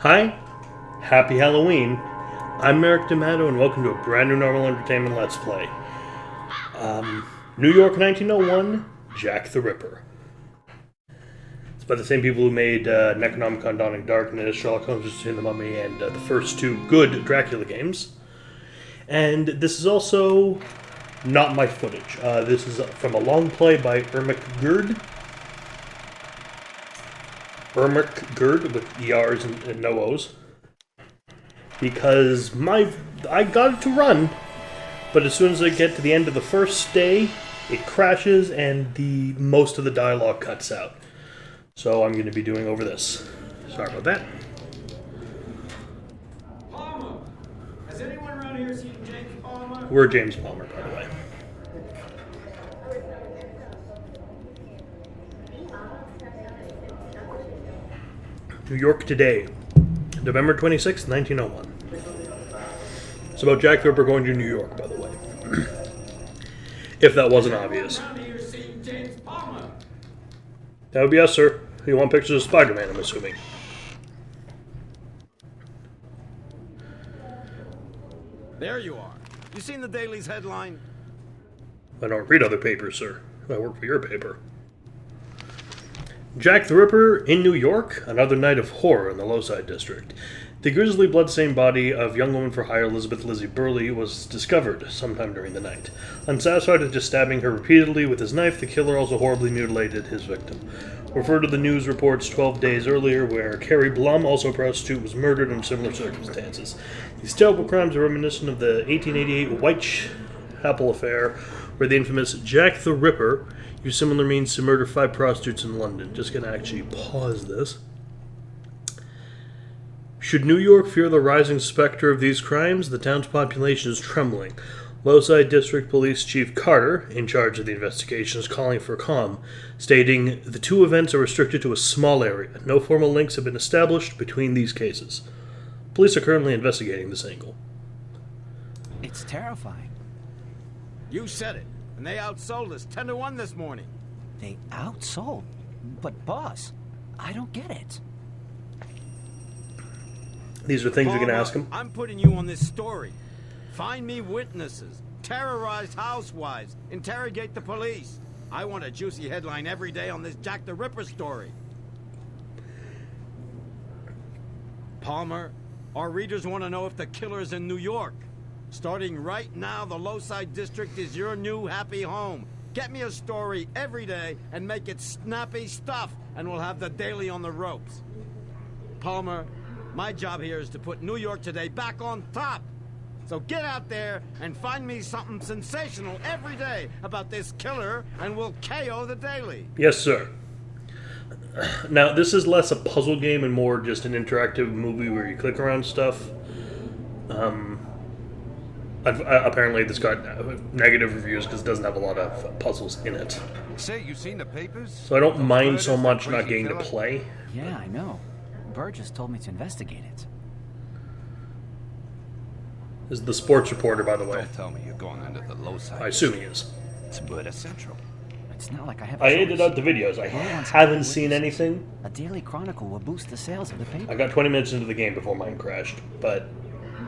Hi, happy Halloween. I'm Merrick D'Amato, and welcome to a brand new Normal Entertainment Let's Play. New York 1901, Jack the Ripper. It's by the same people who made Necronomicon Dawning Darkness, Sherlock Holmes and the Mummy, and the first two good Dracula games. And this is also not my footage. This is from a long play by Irmak Gerd. Irmak Gerd with ERs and no O's. Because I got it to run, but as soon as I get to the end of the first day, it crashes and most of the dialogue cuts out. So I'm going to be doing over this. Sorry about that. Palmer! Has anyone around here seen James Palmer? We're James Palmer, by the way. New York today, November 26, 1901. It's about Jack the Ripper going to New York, by the way. If that wasn't obvious. Around here seen James Palmer? That would be us, sir. You want pictures of Spider-Man, I'm assuming. There you are. You seen the Daily's headline? I don't read other papers, sir. I work for your paper. Jack the Ripper in New York, another night of horror in the Low Side District. The grisly blood-stained body of young woman for hire Elizabeth Lizzie Burley was discovered sometime during the night. Unsatisfied with just stabbing her repeatedly with his knife, the killer also horribly mutilated his victim. Refer to the news reports 12 days earlier where Carrie Blum, also a prostitute, was murdered in similar circumstances. These terrible crimes are reminiscent of the 1888 Whitechapel affair, where the infamous Jack the Ripper used similar means to murder 5 prostitutes in London. Just gonna actually pause this. Should New York fear the rising specter of these crimes? The town's population is trembling. Lowside District Police Chief Carter, in charge of the investigation, is calling for calm, stating the two events are restricted to a small area. No formal links have been established between these cases. Police are currently investigating this angle. It's terrifying. You said it. And they outsold us 10-1 this morning. They outsold? But boss, I don't get it. These are things you're going to Palmer, ask him? I'm putting you on this story. Find me witnesses. Terrorize housewives. Interrogate the police. I want a juicy headline every day on this Jack the Ripper story. Palmer, our readers want to know if the killer's in New York. Starting right now, the Lowside District is your new happy home. Get me a story every day and make it snappy stuff, and we'll have the Daily on the ropes. Palmer, my job here is to put New York Today back on top. So get out there and find me something sensational every day about this killer, and we'll KO the Daily. Yes, sir. Now, this is less a puzzle game and more just an interactive movie where you click around stuff. Apparently, this got negative reviews because it doesn't have a lot of puzzles in it. Say, you seen the papers? So I don't Those mind murders, so that much not crazy getting to killer? play. Yeah, I know. Burgess told me to investigate it. This is the sports reporter, by the way. Don't tell me you're going into the low side. I assume he is. It's Murder Central. It's not like I have a I choice. edited out the videos. I Everyone's got haven't seen witnesses. anything. A Daily Chronicle will boost the sales of the paper. I got 20 minutes into the game before mine crashed, but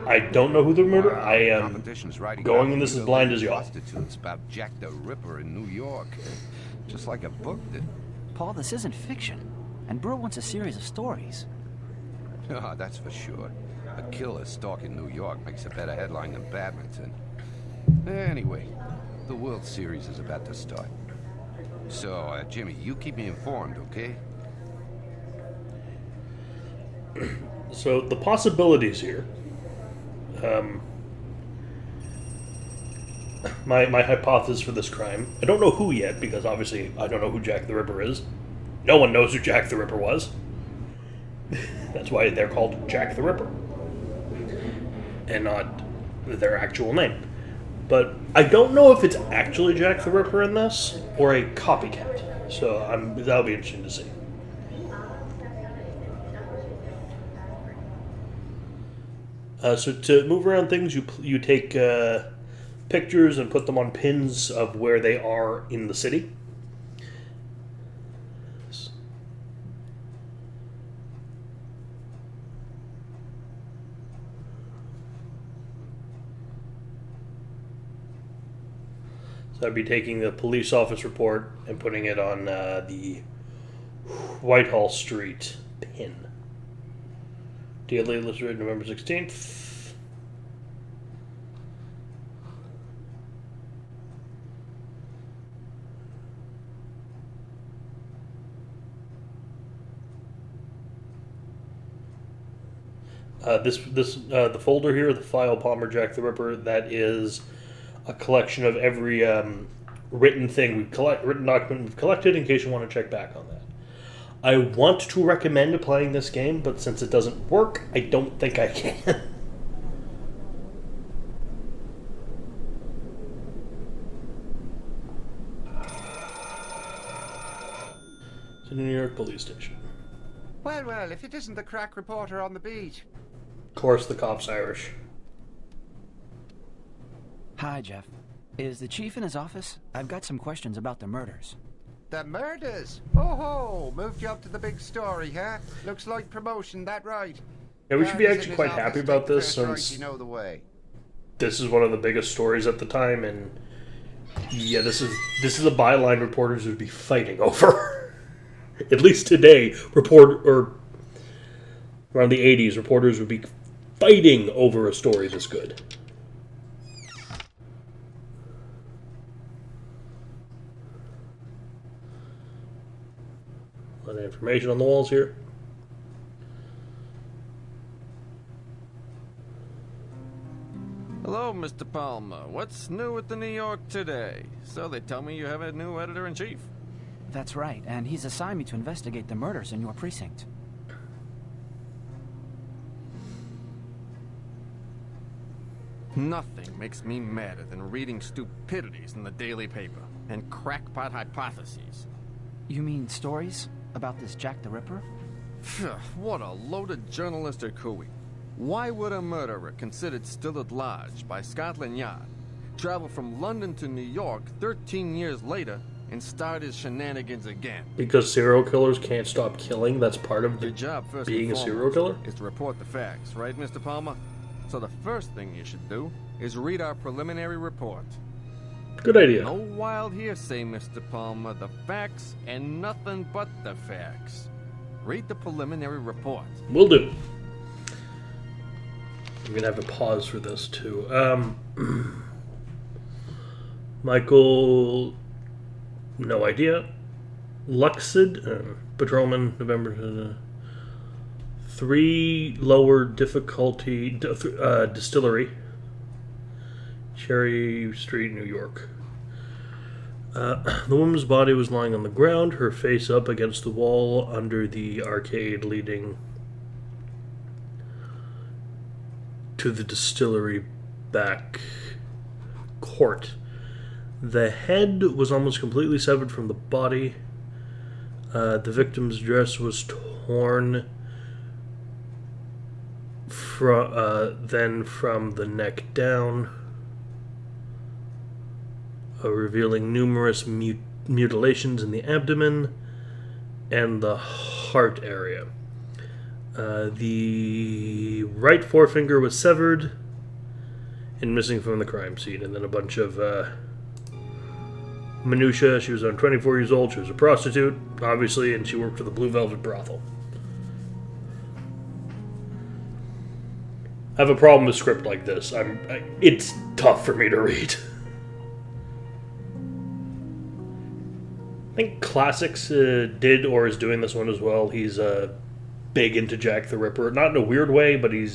I don't know who the murderer. I am Competition's writing going about in this as illegal blind as y'all. prostitutes about Jack the Ripper in New York. Just like a book that... Paul, this isn't fiction. And Burl wants a series of stories. Oh, that's for sure. A killer stalking New York makes a better headline than badminton. Anyway, the World Series is about to start. So, Jimmy, you keep me informed, okay? So the possibilities here. My hypothesis for this crime. I don't know who yet because obviously I don't know who Jack the Ripper is. No one knows who Jack the Ripper was. That's why they're called Jack the Ripper, and not their actual name. But I don't know if it's actually Jack the Ripper in this or a copycat. So that'll be interesting to see. So to move around things, you take pictures and put them on pins of where they are in the city. So I'd be taking the police office report and putting it on the Whitehall Street pin. Daily illustrated November 16th. The folder here, the file Palmer Jack the Ripper, that is a collection of every written document we've collected in case you want to check back on that. I want to recommend playing this game, but since it doesn't work, I don't think I can. It's a New York police station. Well, if it isn't the crack reporter on the beat. Of course, the cop's Irish. Hi, Jeff. Is the chief in his office? I've got some questions about the murders. The murders? Oh ho! Moved you up to the big story, huh? Looks like promotion, that right? Yeah, we should be actually quite happy about this since you know the way. This is one of the biggest stories at the time, and yeah, this is a byline reporters would be fighting over. At least today, around the 80s, reporters would be fighting over a story this good. A lot of information on the walls here. Hello, Mr. Palmer. What's new at the New York today? So they tell me you have a new editor-in-chief. That's right, and he's assigned me to investigate the murders in your precinct. Nothing makes me madder than reading stupidities in the daily paper and crackpot hypotheses. You mean stories about this Jack the Ripper? Phew, what a loaded journalistic hooey. Why would a murderer considered still at large by Scotland Yard travel from London to New York 13 years later and start his shenanigans again? Because serial killers can't stop killing. That's part of Your job, first being and a serial foremost, killer. is to report the facts, right, Mr. Palmer? So the first thing you should do is read our preliminary report. Good idea. No wild hearsay, Mr. Palmer. The facts and nothing but the facts. Read the preliminary report. Will do. I'm gonna have to pause for this too. Michael, no idea. Luxid, patrolman, November. 3 lower difficulty distillery, Cherry Street, New York. The woman's body was lying on the ground, her face up against the wall under the arcade leading to the distillery back court. The head was almost completely severed from the body. The victim's dress was torn then from the neck down, revealing numerous mutilations in the abdomen and the heart area. The right forefinger was severed and missing from the crime scene, and then a bunch of minutia. She was 24 years old, she was a prostitute, obviously, and she worked for the Blue Velvet Brothel. I have a problem with script like this. It's tough for me to read. I think Classics did or is doing this one as well. He's big into Jack the Ripper, not in a weird way, but he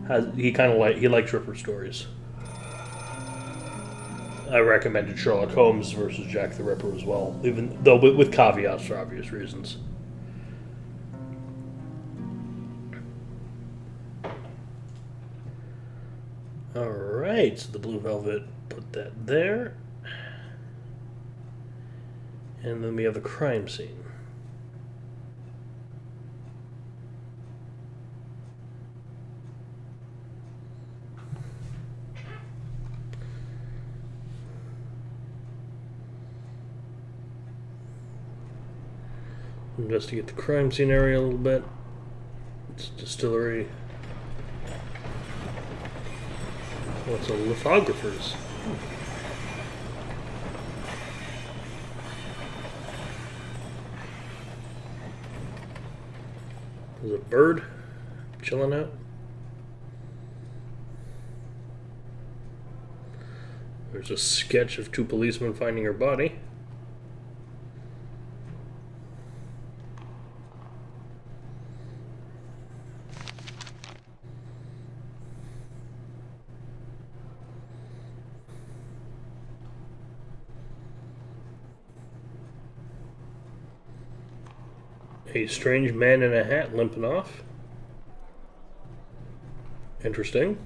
likes Ripper stories. I recommended Sherlock Holmes versus Jack the Ripper as well, even though with caveats for obvious reasons. Alright, so the Blue Velvet, put that there. And then we have the crime scene. Investigate the crime scene area a little bit. It's a distillery. What's a lithographer's? There's a bird chilling out. There's a sketch of two policemen finding her body. A strange man in a hat limping off. Interesting.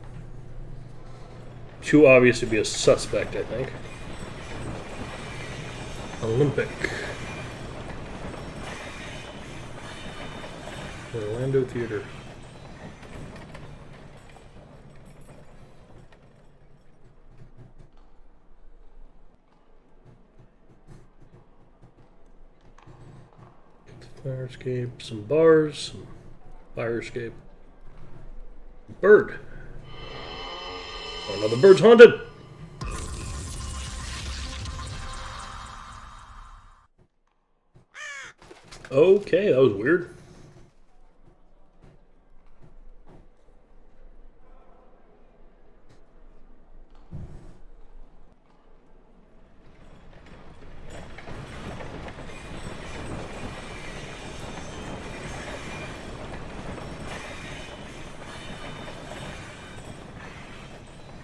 Too obvious to be a suspect, I think. Olympic. Orlando Theater. Fire escape, some bars, some fire escape. Bird. Oh no, the bird's haunted! Okay, that was weird.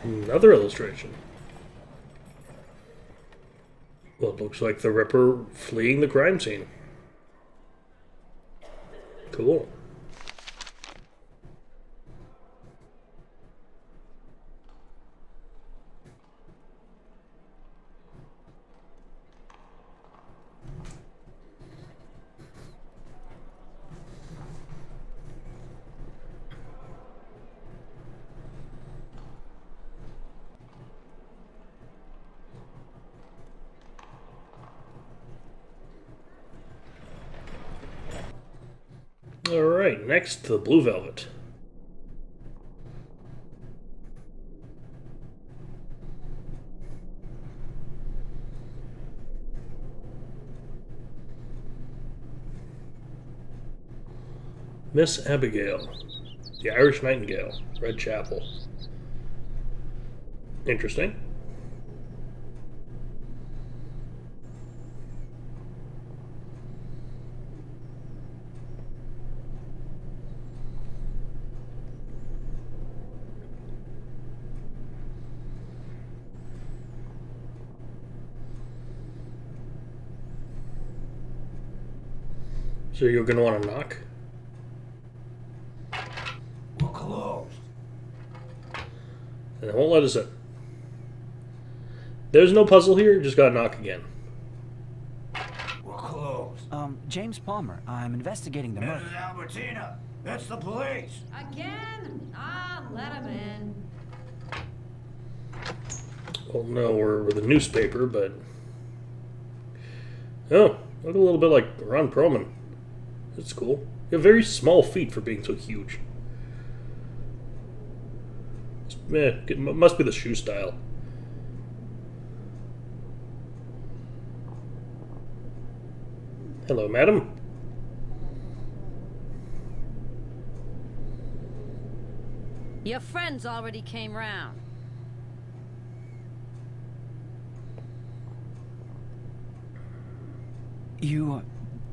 Another illustration. Well, it looks like the Ripper fleeing the crime scene. Cool. Alright, next, the Blue Velvet. Miss Abigail, the Irish Nightingale, Red Chapel. Interesting. So you're gonna want to knock? We're closed. And they won't let us in. There's no puzzle here, just gotta knock again. We're closed. James Palmer, I'm investigating the murder. Mrs. Albertina, it's the police. Again? Ah, let him in. Well, no, we're the newspaper, but... Oh, look a little bit like Ron Perlman. That's cool. You have very small feet for being so huge. It must be the shoe style. Hello, madam. Your friends already came round.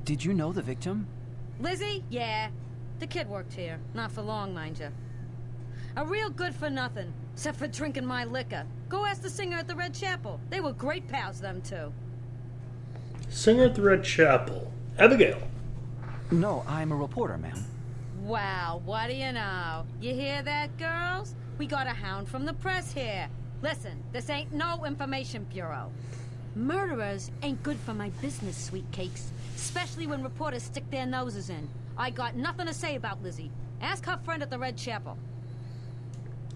Did you know the victim? Lizzie? Yeah. The kid worked here. Not for long, mind you. A real good for nothing, except for drinking my liquor. Go ask the singer at the Red Chapel. They were great pals, them two. Singer at the Red Chapel. Abigail. No, I'm a reporter, ma'am. Wow, what do you know? You hear that, girls? We got a hound from the press here. Listen, this ain't no information bureau. Murderers ain't good for my business, sweet cakes. Especially when reporters stick their noses in. I got nothing to say about Lizzie. Ask her friend at the Red Chapel.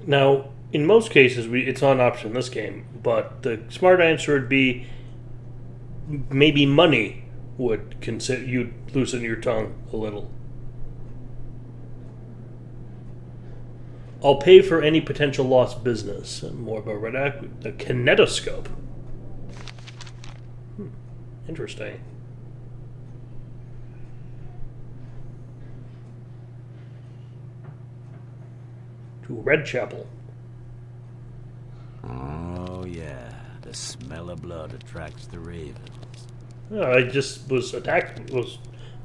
Now, in most cases, it's not an option in this game, but the smart answer would be maybe money would consider you'd loosen your tongue a little. I'll pay for any potential lost business. More about Red Act. The kinetoscope. Interesting. to Red Chapel. Oh, yeah. The smell of blood attracts the ravens. I just was attacked, was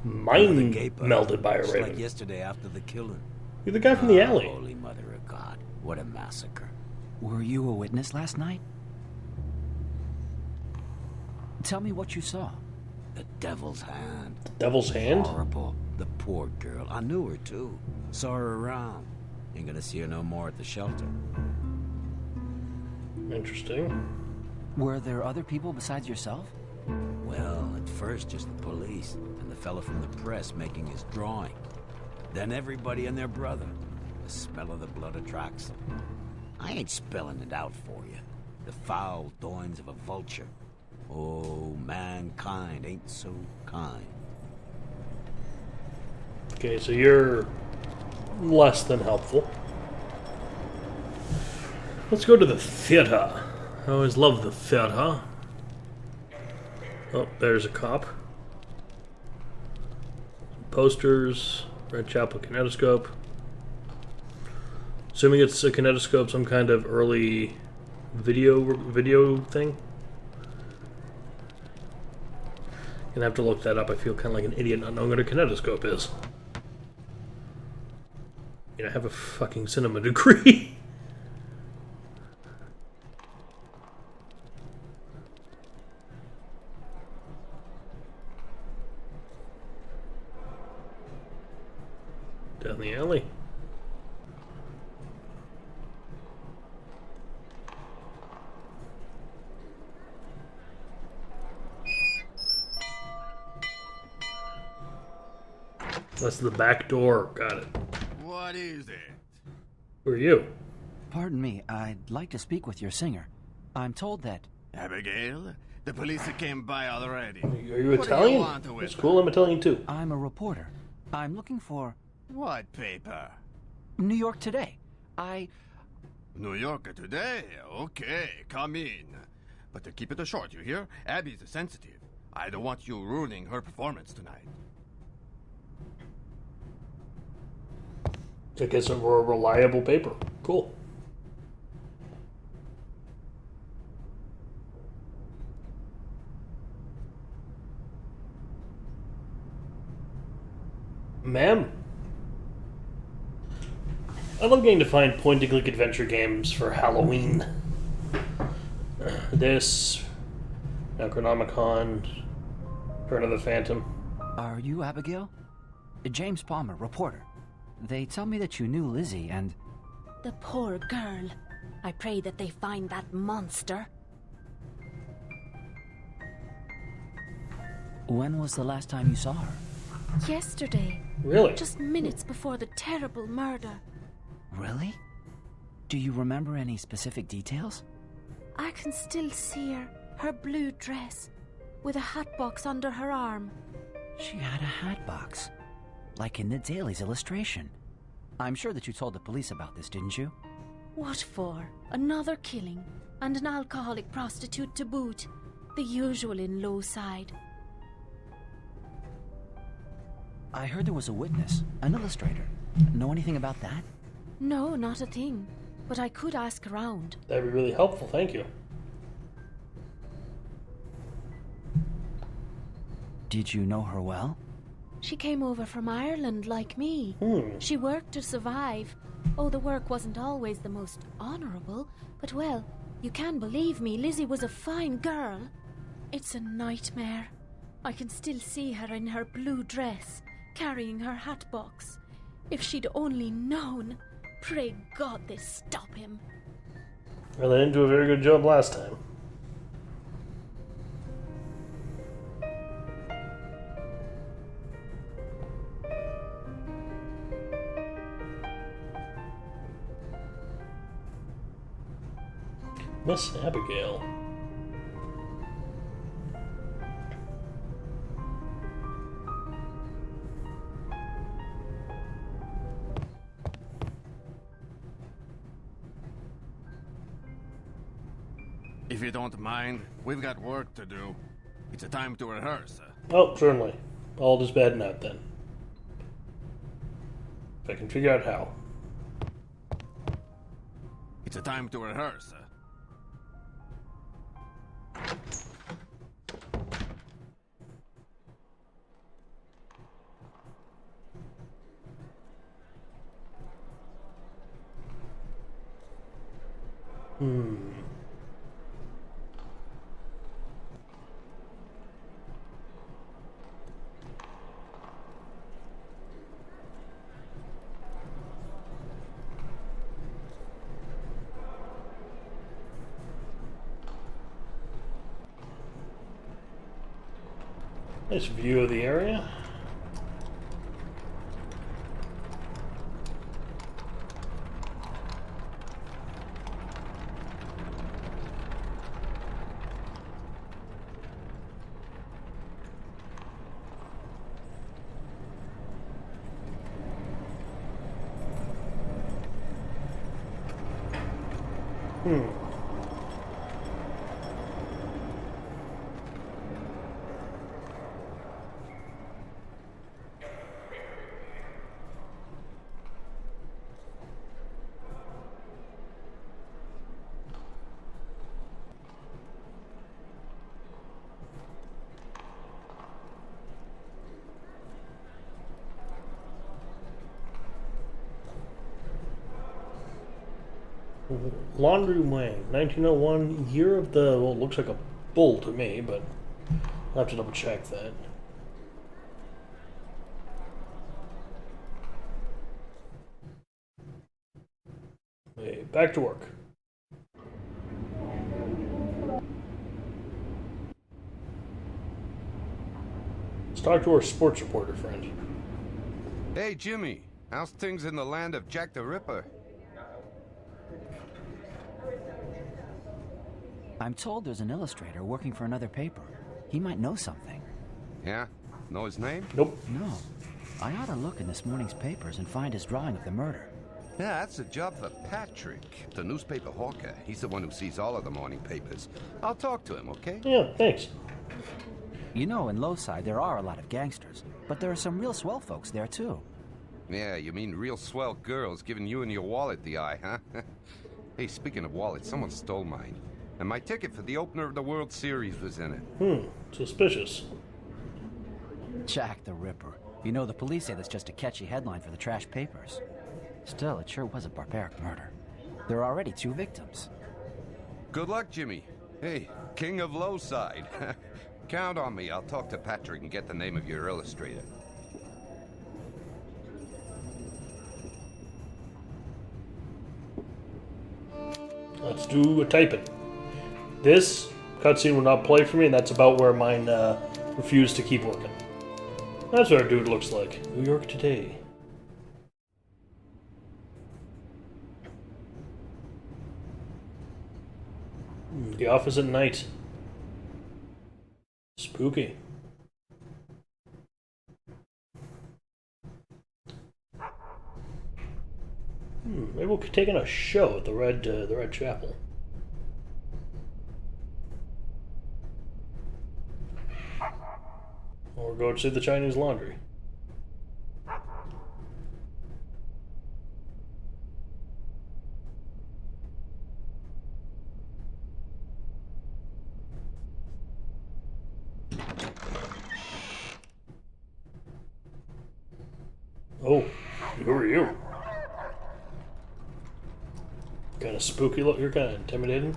mind melded by a Just raven. like yesterday after the killing. You're the guy from the Ah, alley. Holy Mother of God. What a massacre. Were you a witness last night? Tell me what you saw. The devil's hand. Devil's hand? Horrible. The poor girl. I knew her, too. Saw her around. Ain't gonna see her no more at the shelter. Interesting. Were there other people besides yourself? Well, at first just the police and the fella from the press making his drawing. Then everybody and their brother. The smell of the blood attracts them. I ain't spelling it out for you. The foul doings of a vulture. Oh, mankind ain't so kind. Okay, so you're less than helpful. Let's go to the theater. I always love the theater. Oh, there's a cop. Posters, Red Chapel kinetoscope. Assuming it's a kinetoscope, some kind of early video thing. Gonna have to look that up. I feel kind of like an idiot not knowing what a kinetoscope is. I have a fucking cinema degree. Down the alley. That's the back door. Got it. What is it? Who are you? Pardon me, I'd like to speak with your singer. I'm told that... Abigail? The police came by already. Are you What do Italian? you want with That's cool. I'm Italian too. I'm a reporter. I'm looking for What paper? New York Today. New Yorker Today? Okay, come in. But to keep it short, you hear? Abby's sensitive. I don't want you ruining her performance tonight. I guess a more reliable paper. Cool. Ma'am? I love getting to find point-and-click adventure games for Halloween. This, Necronomicon, Return of the Phantom. Are you Abigail? James Palmer, reporter. They tell me that you knew Lizzie and... The poor girl. I pray that they find that monster. When was the last time you saw her? Yesterday. Really? Just minutes before the terrible murder. Really? Do you remember any specific details? I can still see her. Her blue dress. With a hatbox under her arm. She had a hat box. Like in the Daily's illustration. I'm sure that you told the police about this, didn't you? What for? Another killing. And an alcoholic prostitute to boot. The usual in Lowside. I heard there was a witness, an illustrator. Know anything about that? No, not a thing. But I could ask around. That'd be really helpful, thank you. Did you know her well? She came over from Ireland like me. She worked to survive. Oh, the work wasn't always the most honorable, but well, you can believe me, Lizzie was a fine girl. It's a nightmare. I can still see her in her blue dress, carrying her hat box. If she'd only known. Pray God they stop him. Well, they didn't do a very good job last time. Miss Abigail. If you don't mind, we've got work to do. It's a time to rehearse. Oh, certainly. All is bad enough then. If I can figure out how. It's a time to rehearse, huh? Nice view of the area. Laundry Wang, 1901, year of the, well, it looks like a bull to me, but I'll have to double check that. Hey, back to work. Let's talk to our sports reporter friend. Hey, Jimmy. How's things in the land of Jack the Ripper? I'm told there's an illustrator working for another paper. He might know something. Yeah? Know his name? Nope. No. I ought to look in this morning's papers and find his drawing of the murder. Yeah, that's a job for Patrick, the newspaper hawker. He's the one who sees all of the morning papers. I'll talk to him, okay? Yeah, thanks. You know, in Lowside there are a lot of gangsters, but there are some real swell folks there too. Yeah, you mean real swell girls giving you and your wallet the eye, huh? Hey, speaking of wallets, someone stole mine. And my ticket for the opener of the World Series was in it. Suspicious. Jack the Ripper. You know, the police say that's just a catchy headline for the trash papers. Still, it sure was a barbaric murder. There are already 2 victims. Good luck, Jimmy. Hey, King of Lowside. Count on me. I'll talk to Patrick and get the name of your illustrator. Let's do a typing. This cutscene will not play for me, and that's about where mine refused to keep working. That's what our dude looks like. New York today. The office at night. Spooky. Maybe we'll take in a show at the Red Chapel. Or go to see the Chinese Laundry. Oh, who are you? Kind of spooky look. You're kind of intimidating.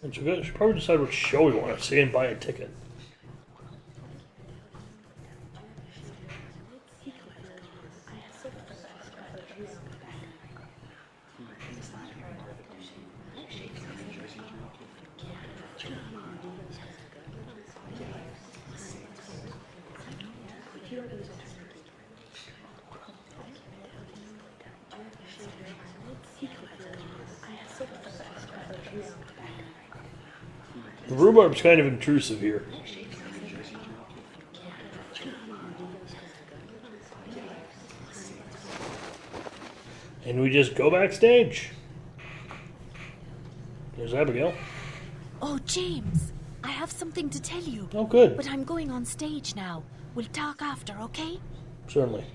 And we should probably decide which show we want to see and buy a ticket. The rhubarb's kind of intrusive here. And we just go backstage. There's Abigail. Oh, James, I have something to tell you. Oh, good. But I'm going on stage now. We'll talk after, okay? Certainly.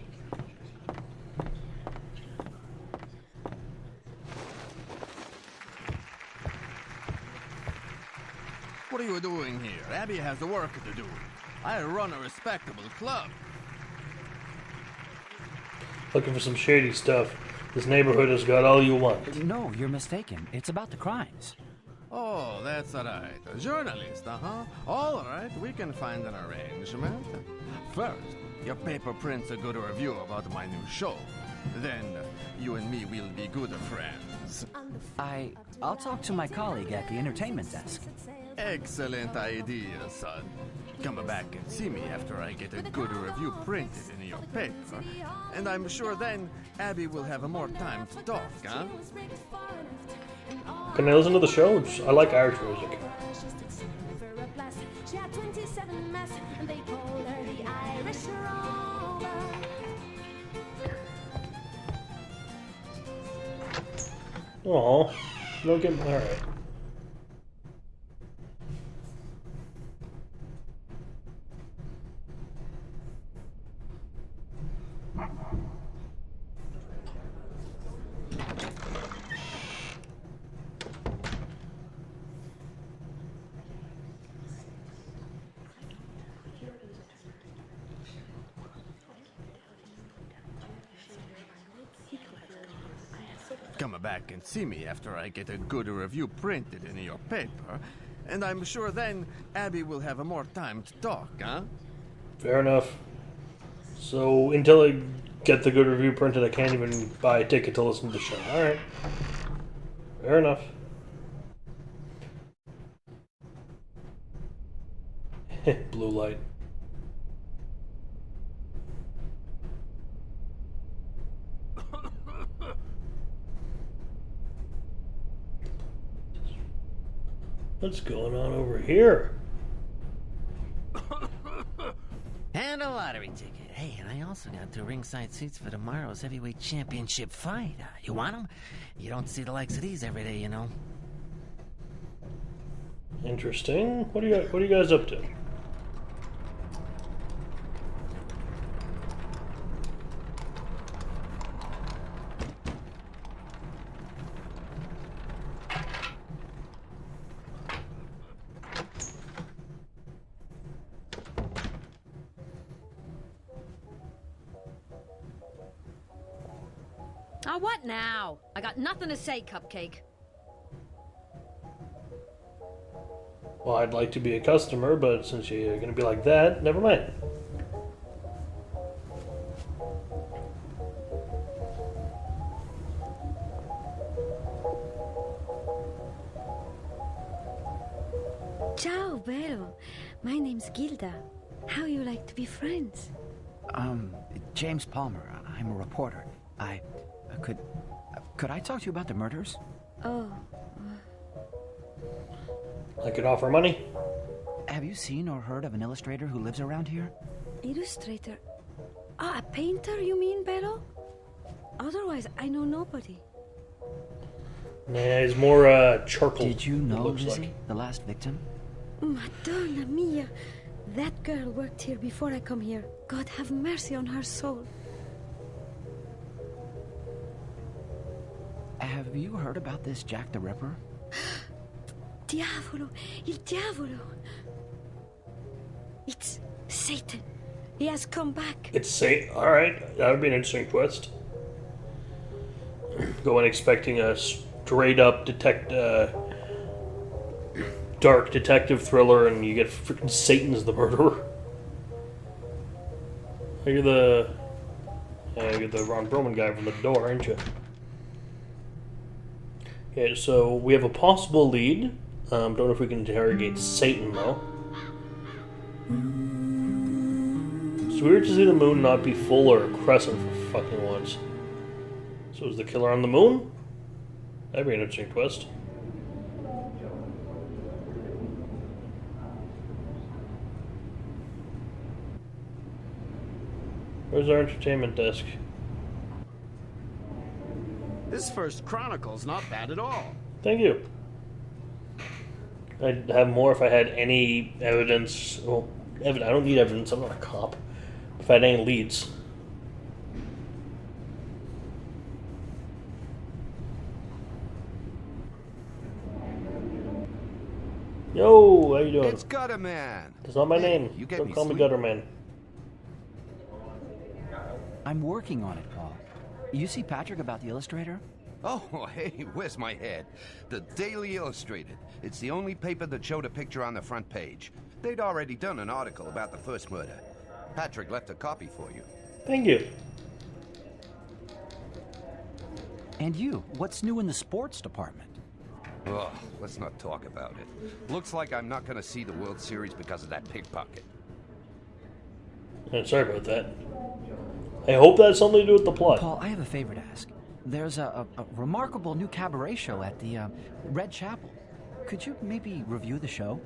What are you doing here? Abby has the work to do. I run a respectable club. Looking for some shady stuff. This neighborhood has got all you want. No, you're mistaken. It's about the crimes. Oh, that's right. A journalist, uh-huh. All right, we can find an arrangement. First, your paper prints a good review about my new show. Then, you and me will be good friends. I'll talk to my colleague at the entertainment desk. Excellent idea, son. Come back and see me after I get a good review printed in your paper. And I'm sure then Abby will have more time to talk, huh? Can I listen to the show? I like Irish music. Aw, don't get alright. Come back and see me after I get a good review printed in your paper. And I'm sure then Abby will have more time to talk, huh? Fair enough. So, until I get the good review printed, I can't even buy a ticket to listen to the show. Alright. Fair enough. Blue light. What's going on over here? And a lottery ticket. Hey, and I also got 2 ringside seats for tomorrow's heavyweight championship fight. You want them? You don't see the likes of these every day, you know. Interesting. What are you guys up to? Oh, what now? I got nothing to say, Cupcake. Well, I'd like to be a customer, but since you're gonna be like that, never mind. Ciao, Vero. My name's Gilda. How you like to be friends? James Palmer. I'm a reporter. Could I talk to you about the murders? Oh. I could offer money. Have you seen or heard of an illustrator who lives around here? Illustrator? Ah, a painter, you mean, Vero? Otherwise, I know nobody. Nah, he's more charcoal. Did you know looks Lizzie, like. the last victim? Madonna mia. That girl worked here before I come here. God have mercy on her soul. Have you heard about this Jack the Ripper? Diavolo! Il diavolo! It's Satan. He has come back. It's Satan. Alright, that would be an interesting twist. Go in expecting a straight up dark detective thriller, and you get freaking Satan's the murderer. You're the Ron Perlman guy from The Door, aren't you? Okay, so we have a possible lead. Don't know if we can interrogate Satan, though. It's weird to see the moon not be full or a crescent for fucking once. So is the killer on the moon? That'd be an interesting twist. Where's our entertainment desk? This first chronicle's not bad at all. Thank you. I'd have more if I had any evidence. Well, I don't need evidence. I'm not a cop. If I had any leads. Yo, how you doing? It's Gutter Man. That's not my Hey, name. you get Don't me call me sleep. Gutter Man. I'm working on it, Paul. You see Patrick about the Illustrator? Oh, hey, where's my head? The Daily Illustrated. It's the only paper that showed a picture on the front page. They'd already done an article about the first murder. Patrick left a copy for you. Thank you. And you, what's new in the sports department? Ugh, let's not talk about it. Looks like I'm not gonna see the World Series because of that pickpocket. Sorry about that. I hope that has something to do with the plot. Paul, I have a favor to ask. There's a remarkable new cabaret show at the Red Chapel. Could you maybe review the show?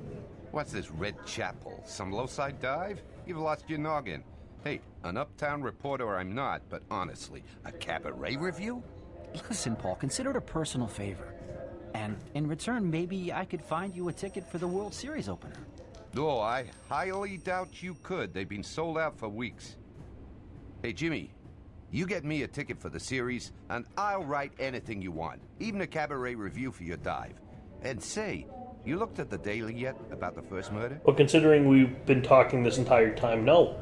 What's this Red Chapel? Some low-side dive? You've lost your noggin. Hey, an uptown reporter I'm not, but honestly, a cabaret review? Listen, Paul, consider it a personal favor. And in return, maybe I could find you a ticket for the World Series opener. Oh, I highly doubt you could. They've been sold out for weeks. Hey, Jimmy, you get me a ticket for the series, and I'll write anything you want, even a cabaret review for your dive. And say, you looked at the Daily yet about the first murder? Well, considering we've been talking this entire time, no.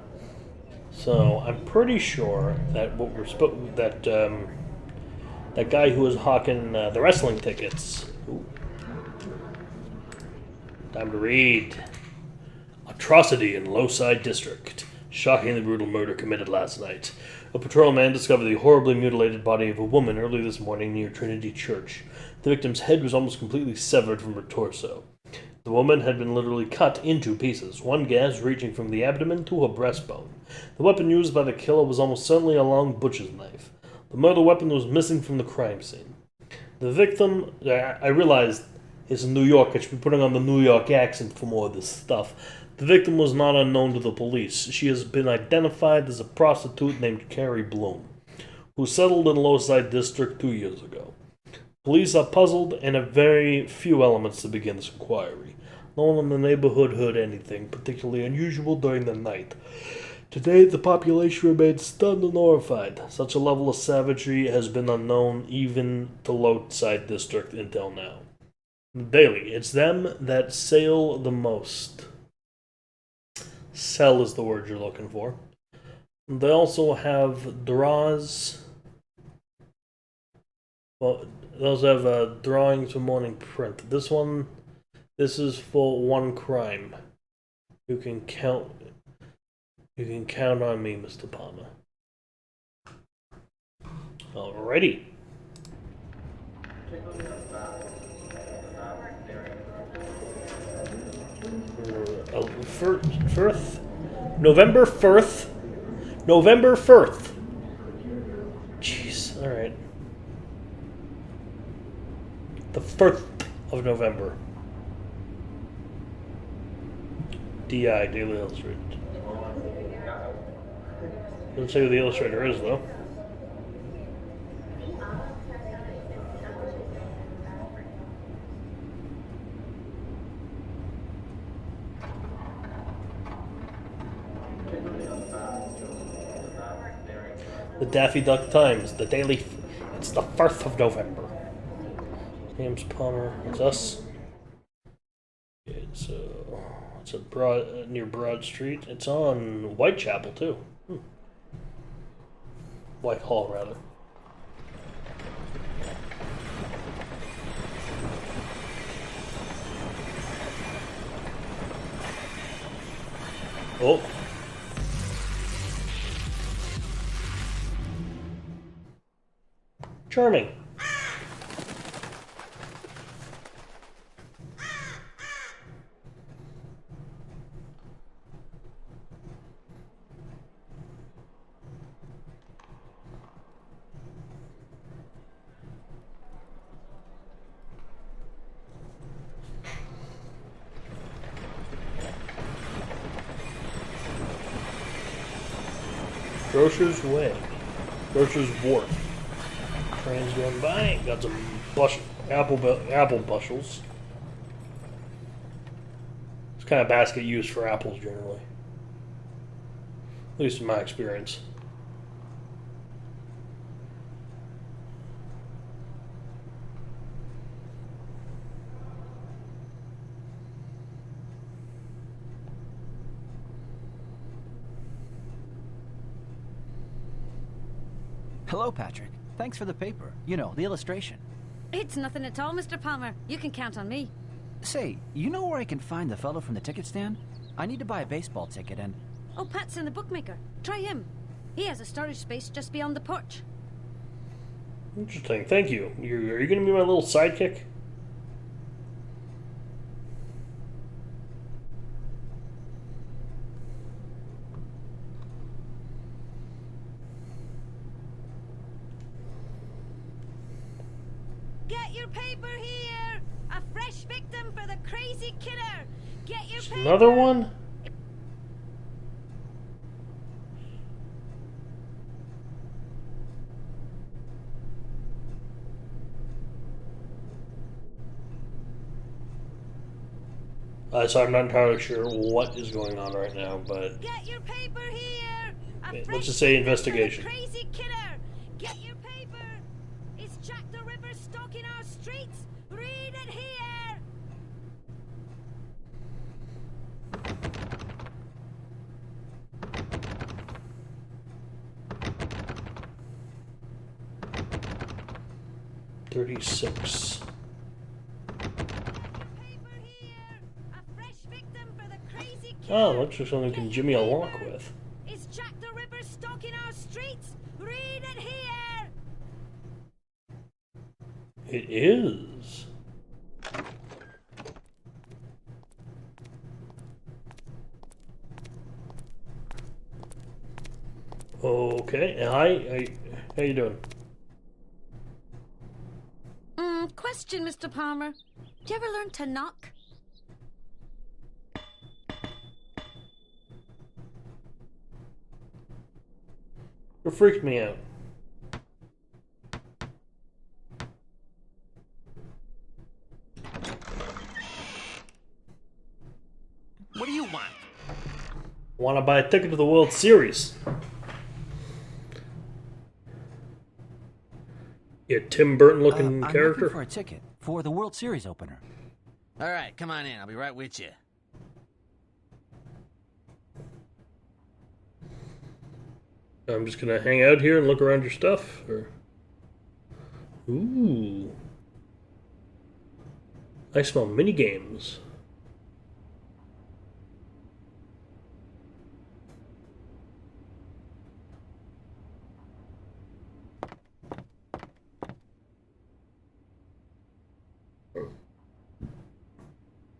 So I'm pretty sure that what we're that guy who was hawking the wrestling tickets. Ooh. Time to read. Atrocity in Lowside District. Shockingly brutal murder committed last night. A patrolman discovered the horribly mutilated body of a woman early this morning near Trinity Church. The victim's head was almost completely severed from her torso. The woman had been literally cut into pieces, one gash reaching from the abdomen to her breastbone. The weapon used by the killer was almost certainly a long butcher's knife. The murder weapon was missing from the crime scene. The victim, I realized it's in New York, I should be putting on the New York accent for more of this stuff. The victim was not unknown to the police. She has been identified as a prostitute named Carrie Bloom, who settled in Lowside District 2 years ago. Police are puzzled and have very few elements to begin this inquiry. No one in the neighborhood heard anything particularly unusual during the night. Today, the population remains stunned and horrified. Such a level of savagery has been unknown even to Lowside District until now. Daily, it's them that sail the most. Sell is the word you're looking for. They also have draws. Well, they also have drawings for morning print. This is for one crime. You can count on me, Mr. Palmer. Alrighty. Firth? November 1st? November 1st. Jeez, alright. The 1st of November. DI, Daily Illustrated. Doesn't say who the illustrator is, though. The Daffy Duck Times, the Daily... It's the 1st of November. James Palmer, it's us. It's near Broad Street. It's on Whitechapel, too. Whitehall, rather. Oh. Charming. Grocer's Way. Grocer's Wharf. Trains going by. Got some apple bushels. It's kind of basket used for apples generally. At least in my experience. Hello, Patrick. Thanks for the paper. You know, the illustration. It's nothing at all, Mr. Palmer. You can count on me. Say, you know where I can find the fellow from the ticket stand? I need to buy a baseball ticket and... Oh, Pat's in the bookmaker. Try him. He has a storage space just beyond the porch. Interesting. Thank you. Are you going to be my little sidekick? Get your paper here! A fresh victim for the crazy killer! Get your paper! Another one? So I'm not entirely sure what is going on right now, but Get your paper here! let's just say investigation. Crazy killer! Get your paper! Is Jack the Ripper stalking our streets? Read it here! $36. Oh, looks like something we can jimmy a lock with. Is Jack the Ripper stalking our streets? Read it here! It is. Okay. Hi. How you doing? Question, Mr. Palmer. Did you ever learn to knock? It freaked me out. What do you want? Want to buy a ticket to the World Series? Yeah, Tim Burton looking character. I'm looking for a ticket for the World Series opener. All right, come on in. I'll be right with you. I'm just gonna hang out here and look around your stuff. Or... Ooh, I smell mini games.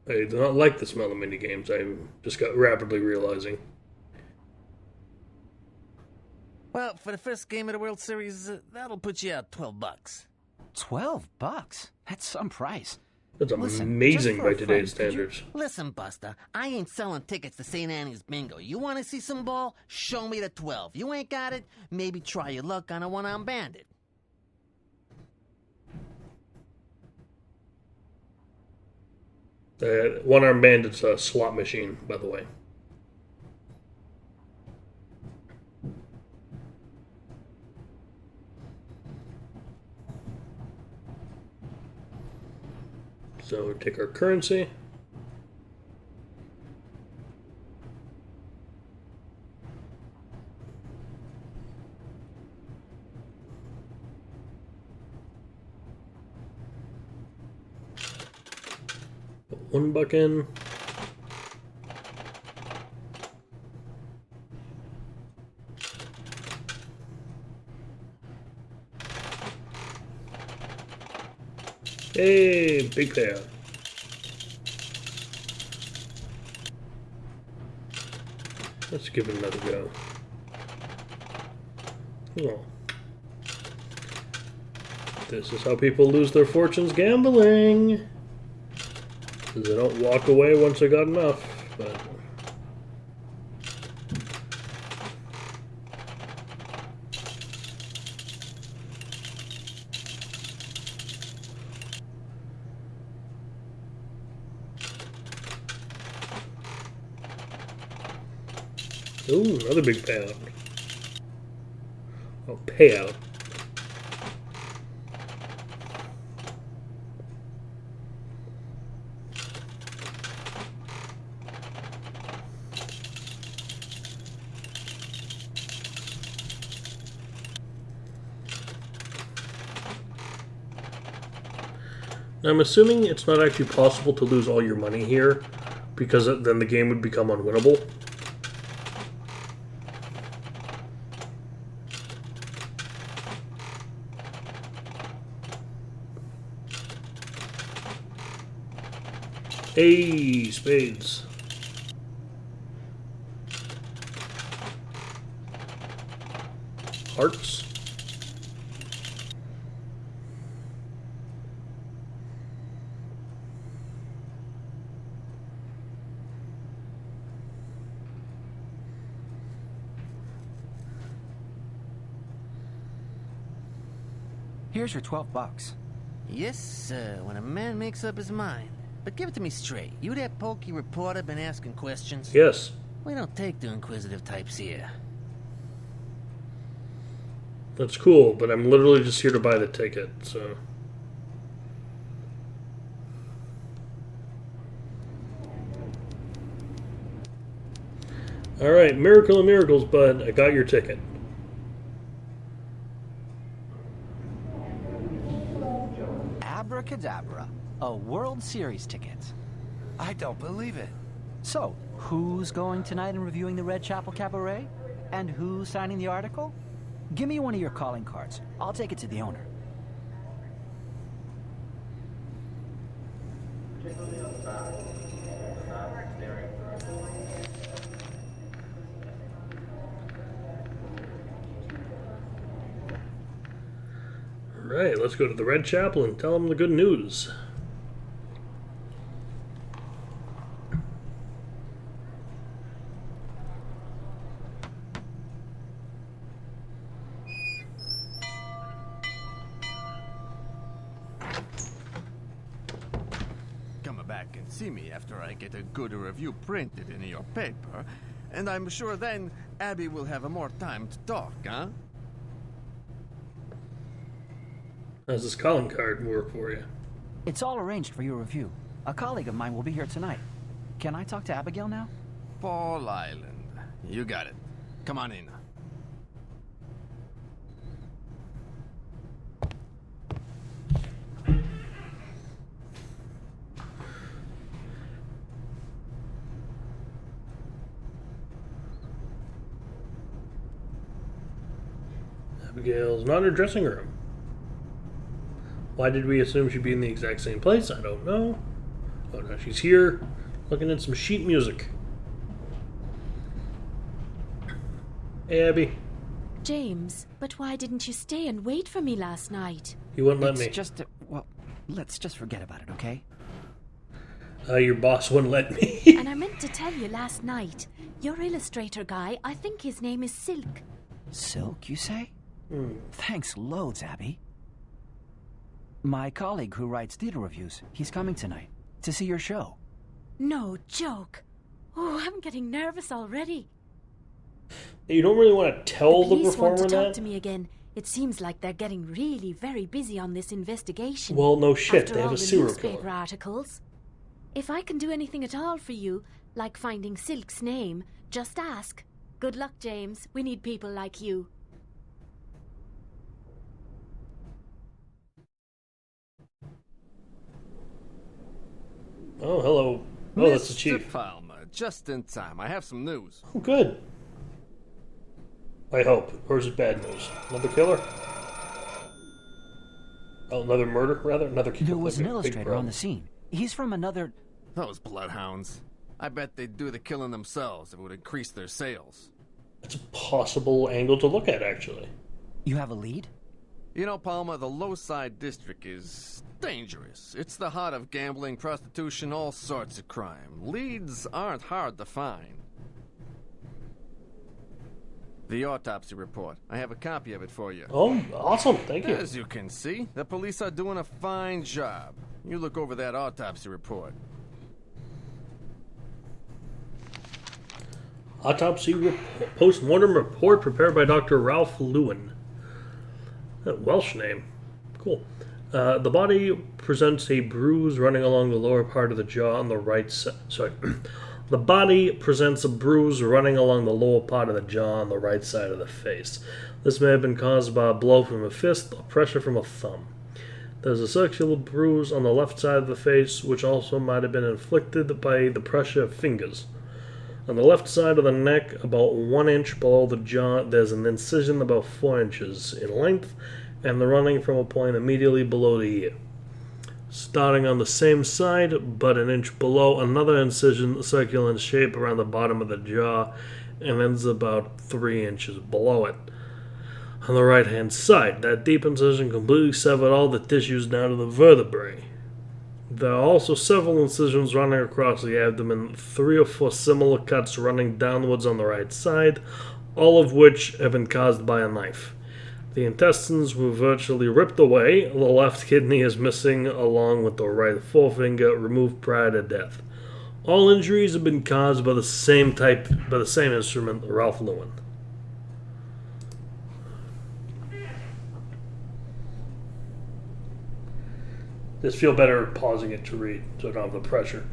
I do not like the smell of mini games. I just got rapidly realizing. Well, for the first game of the World Series, that'll put you out $12. $12? That's some price. That's Listen, amazing just for by a today's friend, standards. Listen, Buster, I ain't selling tickets to St. Annie's Bingo. You want to see some ball? Show me the 12. You ain't got it? Maybe try your luck on a one-armed bandit. One-armed bandit's a slot machine, by the way. So take our currency. Put $1 in. Hey, big payout. Let's give it another go. Oh. This is how people lose their fortunes gambling. Because they don't walk away once they got enough. But Ooh, another big payout. Oh, payout. Now, I'm assuming it's not actually possible to lose all your money here, because then the game would become unwinnable. Hey, spades. Hearts. Here's your $12. Yes, sir, when a man makes up his mind. But give it to me straight. You that pokey reporter been asking questions? Yes. We don't take the inquisitive types here. That's cool, but I'm literally just here to buy the ticket, so... Alright, miracle of miracles, bud. I got your ticket. Abracadabra. A World Series ticket. I don't believe it. So, who's going tonight and reviewing the Red Chapel Cabaret? And who's signing the article? Give me one of your calling cards. I'll take it to the owner. Alright, let's go to the Red Chapel and tell them the good news. Come back and see me after I get a good review printed in your paper, and I'm sure then Abby will have more time to talk, huh? How's this calling card work for you? It's all arranged for your review. A colleague of mine will be here tonight. Can I talk to Abigail now? Paul Island. You got it. Come on in. Abigail's not in her dressing room. Why did we assume she'd be in the exact same place? I don't know. Oh no, she's here looking at some sheet music. Hey, Abby. James, but why didn't you stay and wait for me last night? You wouldn't let It's me. just, well, let's just forget about it, okay? Your boss wouldn't let me. And I meant to tell you last night. Your illustrator guy, I think his name is Silk. Silk, you say? Thanks loads, Abby. My colleague who writes theater reviews, he's coming tonight to see your show. No joke. Oh, I'm getting nervous already. You don't really want to tell the Police performer want to talk that? to me again. It seems like they're getting really very busy on this investigation. Well, no shit. After They have all a the serial newspaper killer. articles. If I can do anything at all for you, like finding Silk's name, just ask. Good luck, James. We need people like you. Oh, hello. Oh, that's the chief. Mr. Palmer, just in time. I have some news. Oh, good. I hope. Or is it bad news? Another killer? Oh, another murder, rather? Another killer. There was an Big illustrator on problem. the scene. He's from another... Those bloodhounds. I bet they'd do the killing themselves if it would increase their sales. That's a possible angle to look at, actually. You have a lead? You know, Palmer, the Low Side District is dangerous. It's the heart of gambling, prostitution, all sorts of crime. Leads aren't hard to find. The autopsy report. I have a copy of it for you. Oh, awesome. Thank you. As you can see, the police are doing a fine job. You look over that autopsy report. Post-mortem report prepared by Dr. Ralph Lewin. That Welsh name. Cool. The body presents a bruise running along the lower part of the jaw on the right side. Sorry. The body presents a bruise running along the lower part of the jaw on the right side of the face. This may have been caused by a blow from a fist or pressure from a thumb. There's a circular bruise on the left side of the face, which also might have been inflicted by the pressure of fingers. On the left side of the neck, about 1 inch below the jaw, there's an incision about 4 inches in length, and the running from a point immediately below the ear. Starting on the same side, but an inch below, another incision circular in shape around the bottom of the jaw, and ends about 3 inches below it. On the right-hand side, that deep incision completely severed all the tissues down to the vertebrae. There are also several incisions running across the abdomen, 3 or 4 similar cuts running downwards on the right side, all of which have been caused by a knife. The intestines were virtually ripped away. The left kidney is missing along with the right forefinger, removed prior to death. All injuries have been caused by the same instrument, Ralph Lewin. Just feel better pausing it to read, so I don't have the pressure.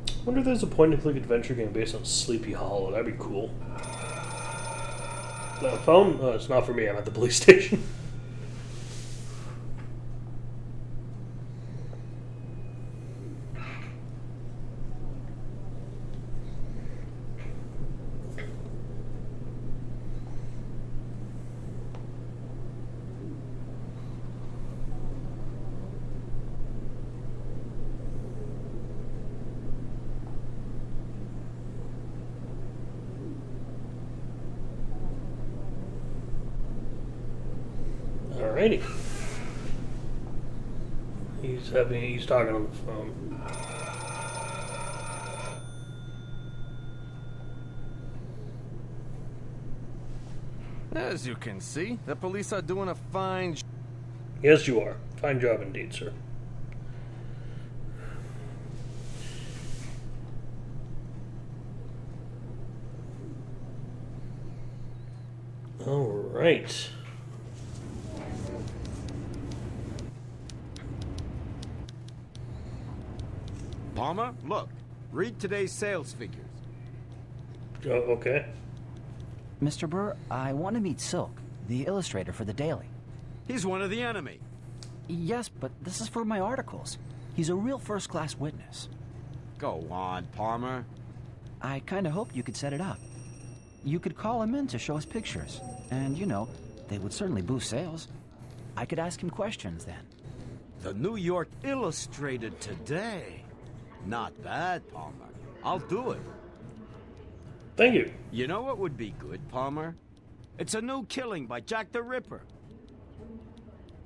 I wonder if there's a point-and-click adventure game based on Sleepy Hollow. That'd be cool. The phone? Oh, it's not for me. I'm at the police station. Alrighty. He's talking on the phone. As you can see, the police are doing a fine job. Yes, you are. Fine job indeed, sir. Alright. Palmer, look. Read today's sales figures. Oh, okay. Mr. Burr, I want to meet Silk, the illustrator for the Daily. He's one of the enemy. Yes, but this is for my articles. He's a real first-class witness. Go on, Palmer. I kind of hoped you could set it up. You could call him in to show his pictures. And, you know, they would certainly boost sales. I could ask him questions then. The New York Illustrated today. Not bad, Palmer. I'll do it. Thank you. You know what would be good, Palmer? It's a new killing by Jack the Ripper.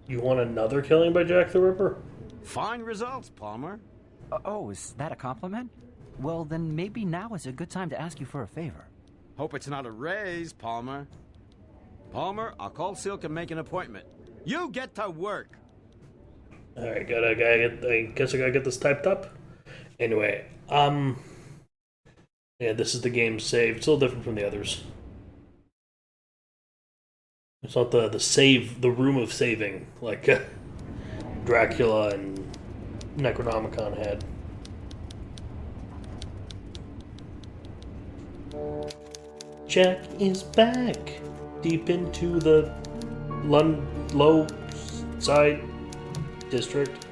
You want another killing by Jack the Ripper? Fine results, Palmer. Oh, is that a compliment? Well, then maybe now is a good time to ask you for a favor. Hope it's not a raise, Palmer. Palmer, I'll call Silk and make an appointment. You get to work. Alright, I guess I gotta get this typed up. Anyway, yeah, this is the game save. It's a little different from the others. It's not the room of saving like Dracula and Necronomicon had. Jack is back, deep into the low side district.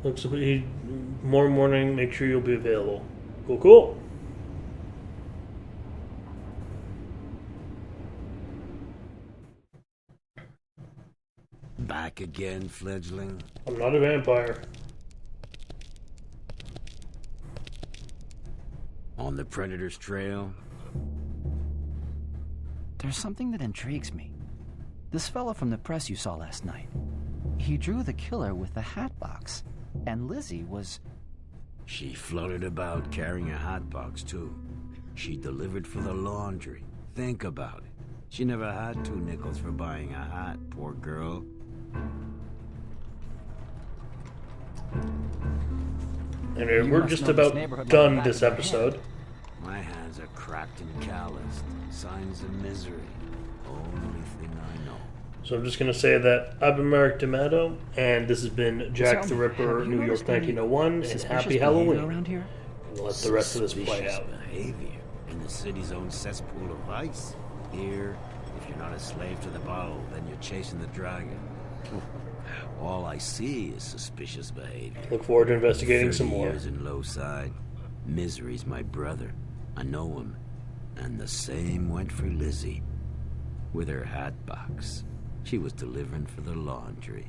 Looks like more morning, make sure you'll be available. Cool, cool. Back again, fledgling? I'm not a vampire. On the Predator's trail? There's something that intrigues me. This fellow from the press you saw last night. He drew the killer with the hat box. And Lizzie was... She fluttered about carrying a hat box, too. She delivered for the laundry. Think about it. She never had 2 nickels for buying a hat, poor girl. Anyway, we're just about done this episode. My hands are cracked and calloused. Signs of misery. Only thing I know. So I'm just going to say that I've been Marek D'Amato, and this has been Jack the Ripper, New York 1901, and Happy Halloween. Around here? We'll let the rest of this play out. Behavior in the city's own cesspool of vice. Here, if you're not a slave to the bottle, then you're chasing the dragon. All I see is suspicious behavior. Look forward to investigating some more. 30 years in Lowside. Misery's my brother. I know him. And the same went for Lizzie. With her hat box. She was delivering for the laundry.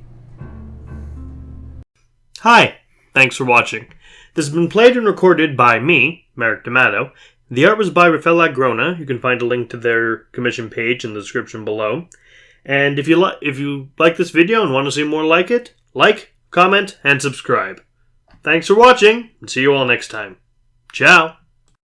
Hi, thanks for watching. This has been played and recorded by me, Marek D'Amato. The art was by Rafael Agrona. You can find a link to their commission page in the description below. And if you like this video and want to see more like it, like, comment, and subscribe. Thanks for watching, and see you all next time. Ciao!